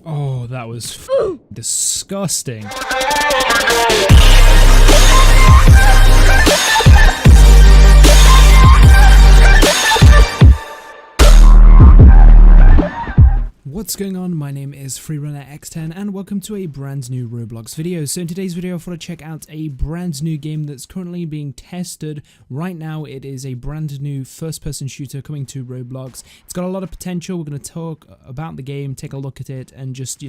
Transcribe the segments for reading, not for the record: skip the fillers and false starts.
Oh, that was disgusting. What's going on? My name is FreerunnerX10 and welcome to a brand new Roblox video. So in today's video I thought I'd check out a brand new game that's currently being tested right now. It is a brand new first person shooter coming to Roblox. It's got a lot of potential. We're going to talk about the game, take a look at it and just,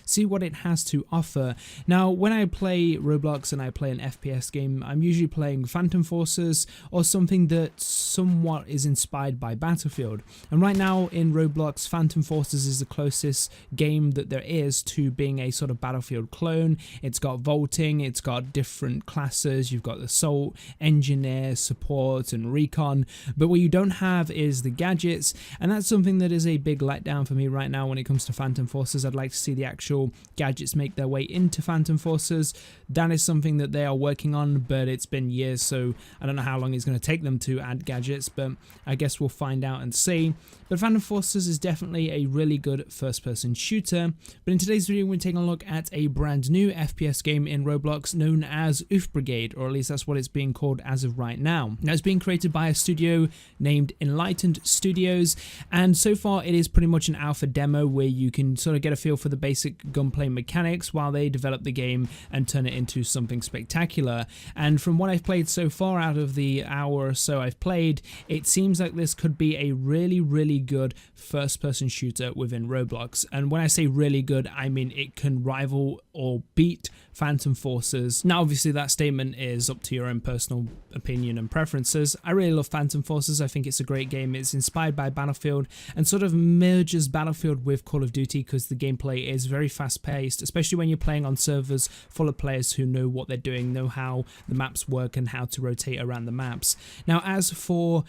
see what it has to offer. Now when I play Roblox and I play an FPS game, I'm usually playing Phantom Forces or something that somewhat is inspired by Battlefield. And right now in Roblox, Phantom Forces is the closest game that there is to being a sort of Battlefield clone. It's got vaulting, it's got different classes, you've got assault, engineer, support and recon, but what you don't have is the gadgets, and that's something that is a big letdown for me right now when it comes to Phantom Forces. I'd like to see the actual gadgets make their way into Phantom Forces. That is something that they are working on, but it's been years, so I don't know how long it's going to take them to add gadgets, but I guess we'll find out and see. But Phantom Forces is definitely a really good first-person shooter. But in today's video, we're taking a look at a brand new FPS game in Roblox known as Brigade, or at least that's what it's being called as of right now. Now, it's being created by a studio named ENLIGHTENED Studios, and so far it is pretty much an alpha demo where you can sort of get a feel for the basic gunplay mechanics while they develop the game and turn it into something spectacular. And from what I've played so far, out of the hour or so I've played, it seems like this could be a really good first-person shooter within Roblox. And when I say really good, I mean it can rival or beat Phantom Forces. Now obviously that statement is up to your own personal opinion and preferences. I really love Phantom Forces. I think it's a great game. It's inspired by Battlefield and sort of merges Battlefield with Call of Duty because the gameplay is very fast paced, especially when you're playing on servers full of players who know what they're doing, know how the maps work and how to rotate around the maps. Now as for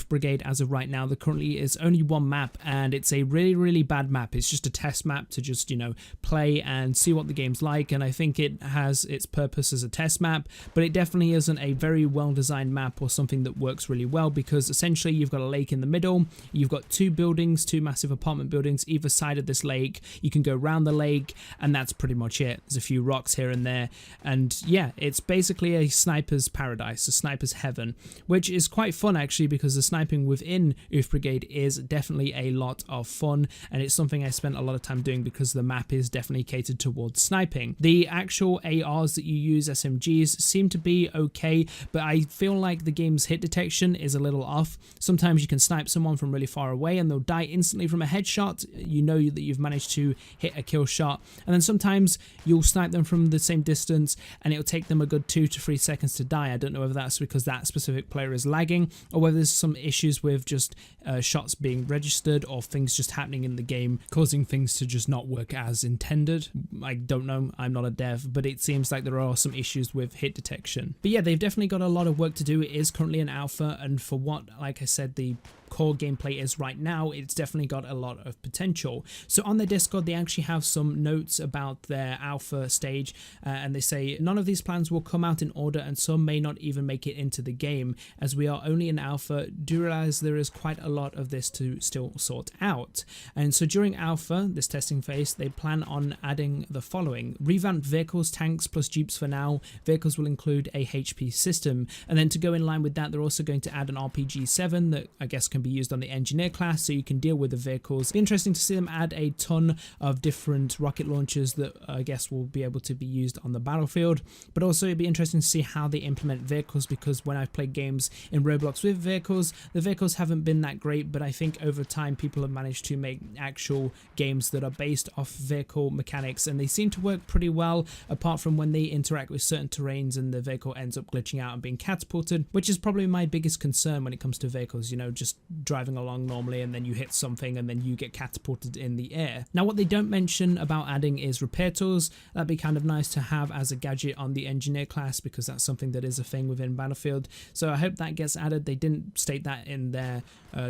Brigade, as of right now, there currently is only one map, and it's a really bad map. It's just a test map to just play and see what the game's like, and I think it has its purpose as a test map, but it definitely isn't a very well designed map or something that works really well, because essentially you've got a lake in the middle, you've got two massive apartment buildings either side of this lake. You can go around the lake and that's pretty much it. There's a few rocks here and there, and yeah, it's basically a sniper's paradise, a sniper's heaven, which is quite fun actually, because the sniping within Brigade is definitely a lot of fun, and it's something I spent a lot of time doing because the map is definitely catered towards sniping. The actual ARs that you use, SMGs, seem to be okay, but I feel like the game's hit detection is a little off. Sometimes you can snipe someone from really far away and they'll die instantly from a headshot. You know that you've managed to hit a kill shot, and then sometimes you'll snipe them from the same distance and it'll take them a good 2 to 3 seconds to die. I don't know whether that's because that specific player is lagging or whether there's some issues with just shots being registered or things just happening in the game causing things to just not work as intended. I don't know, I'm not a dev, but it seems like there are some issues with hit detection. But yeah, they've definitely got a lot of work to do. It is currently an alpha, and for what, like I said, the core gameplay is right now, it's definitely got a lot of potential. So on their Discord, they actually have some notes about their alpha stage, and they say none of these plans will come out in order and some may not even make it into the game. As we are only in alpha, do realize there is quite a lot of this to still sort out. And so during alpha, this testing phase, they plan on adding the following: revamped vehicles, tanks plus jeeps for now. Vehicles will include a HP system, and then to go in line with that, they're also going to add an RPG-7 that I guess can be used on the engineer class, so you can deal with the vehicles. It'd be interesting to see them add a ton of different rocket launchers that I guess will be able to be used on the battlefield, but also it'd be interesting to see how they implement vehicles, because when I've played games in Roblox with vehicles, the vehicles haven't been that great, but I think over time people have managed to make actual games that are based off vehicle mechanics, and they seem to work pretty well, apart from when they interact with certain terrains and the vehicle ends up glitching out and being catapulted, which is probably my biggest concern when it comes to vehicles, just driving along normally and then you hit something and then you get catapulted in the air. Now what they don't mention about adding is repair tools. That'd be kind of nice to have as a gadget on the engineer class, because that's something that is a thing within Battlefield, so I hope that gets added. They didn't state that in their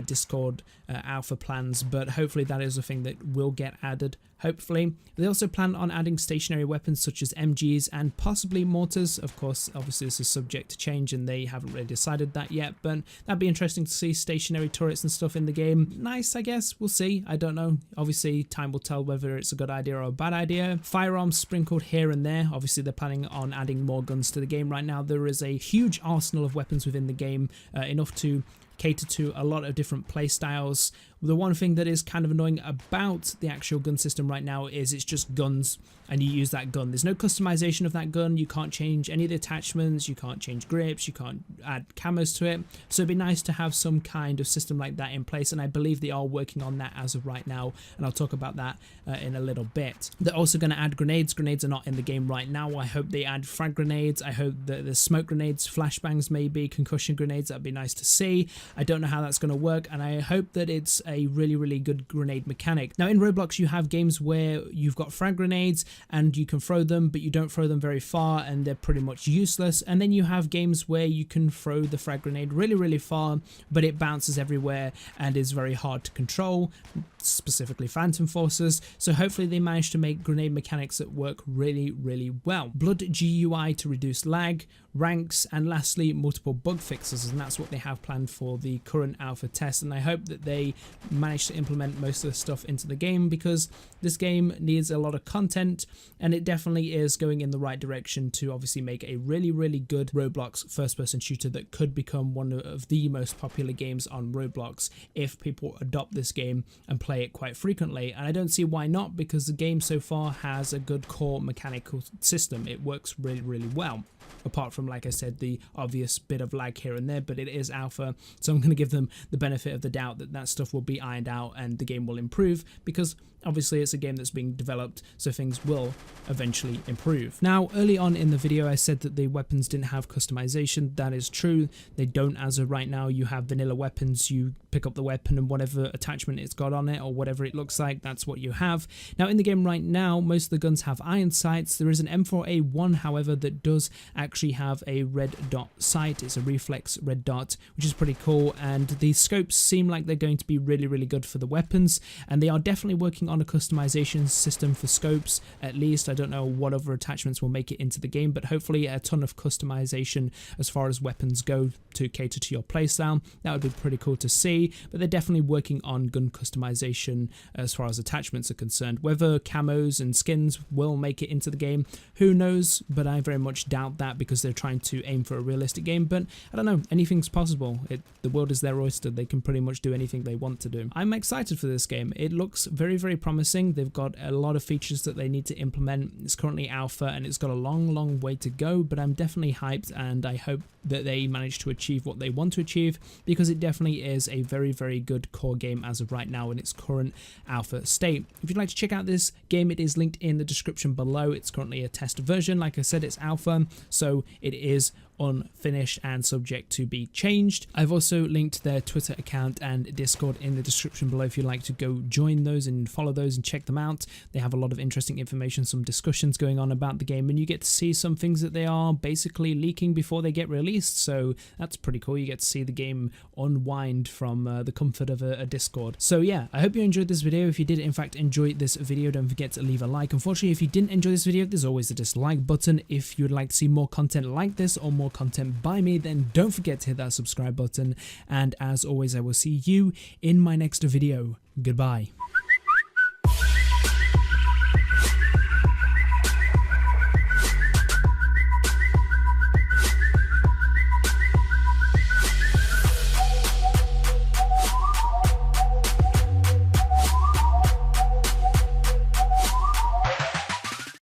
Discord alpha plans, but hopefully that is a thing that will get added. hopefully. They also plan on adding stationary weapons such as MGs and possibly mortars. Of course, obviously this is subject to change and they haven't really decided that yet, but that'd be interesting to see stationary military turrets and stuff in the game. Nice, I guess. We'll see. I don't know. Obviously, time will tell whether it's a good idea or a bad idea. Firearms sprinkled here and there. Obviously, they're planning on adding more guns to the game. Right now, there is a huge arsenal of weapons within the game, enough to cater to a lot of different play styles. The one thing that is kind of annoying about the actual gun system right now is it's just guns and you use that gun. There's no customization of that gun. You can't change any of the attachments. You can't change grips. You can't add camos to it. So it'd be nice to have some kind of system like that in place, and I believe they are working on that as of right now, and I'll talk about that in a little bit. They're also going to add grenades. Grenades are not in the game right now. I hope they add frag grenades. I hope that there's smoke grenades, flashbangs maybe, concussion grenades. That'd be nice to see. I don't know how that's going to work, and I hope that it's a really good grenade mechanic. Now in Roblox you have games where you've got frag grenades and you can throw them, but you don't throw them very far and they're pretty much useless. And then you have games where you can throw the frag grenade really far, but it bounces everywhere and is very hard to control, specifically Phantom Forces. So hopefully they manage to make grenade mechanics that work really well. Blood GUI to reduce lag, ranks, and lastly multiple bug fixes, and that's what they have planned for the current alpha test. And I hope that they manage to implement most of the stuff into the game, because this game needs a lot of content and it definitely is going in the right direction to obviously make a really good Roblox first-person shooter that could become one of the most popular games on Roblox if people adopt this game and play it quite frequently. And I don't see why not, because the game so far has a good core mechanical system. It works really well, apart from, like I said, the obvious bit of lag here and there, but it is alpha, so I'm going to give them the benefit of the doubt that that stuff will be ironed out and the game will improve, because obviously it's a game that's being developed, so things will eventually improve. Now, early on in the video I said that the weapons didn't have customization. That is true, they don't as of right now. You have vanilla weapons, you pick up the weapon and whatever attachment it's got on it or whatever it looks like, that's what you have. Now in the game right now, most of the guns have iron sights. There is an M4A1 however that does actually have a red dot sight. It's a reflex red dot, which is pretty cool, and the scopes seem like they're going to be really good for the weapons, and they are definitely working on a customization system for scopes at least. I don't know what other attachments will make it into the game, but hopefully a ton of customization as far as weapons go to cater to your playstyle. That would be pretty cool to see, but they're definitely working on gun customization as far as attachments are concerned. Whether camos and skins will make it into the game, who knows, but I very much doubt that, because they're trying to aim for a realistic game. But I don't know, anything's possible. The world is their oyster. They can pretty much do anything they want to do. I'm excited for this game. It looks very promising. They've got a lot of features that they need to implement. It's currently alpha and it's got a long way to go, but I'm definitely hyped, and I hope that they manage to achieve what they want to achieve, because it definitely is a very good core game as of right now in its current alpha state. If you'd like to check out this game, it is linked in the description below. It's currently a test version. Like I said, it's alpha, so it is unfinished and subject to be changed. I've also linked their Twitter account and Discord in the description below if you'd like to go join those and follow those and check them out. They have a lot of interesting information, some discussions going on about the game, and you get to see some things that they are basically leaking before they get released, so that's pretty cool. You get to see the game unwind from the comfort of a Discord. So yeah, I hope you enjoyed this video. If you did in fact enjoy this video, don't forget to leave a like. Unfortunately, if you didn't enjoy this video, there's always a dislike button. If you'd like to see more content like this or more content by me, then don't forget to hit that subscribe button, and as always I will see you in my next video. Goodbye.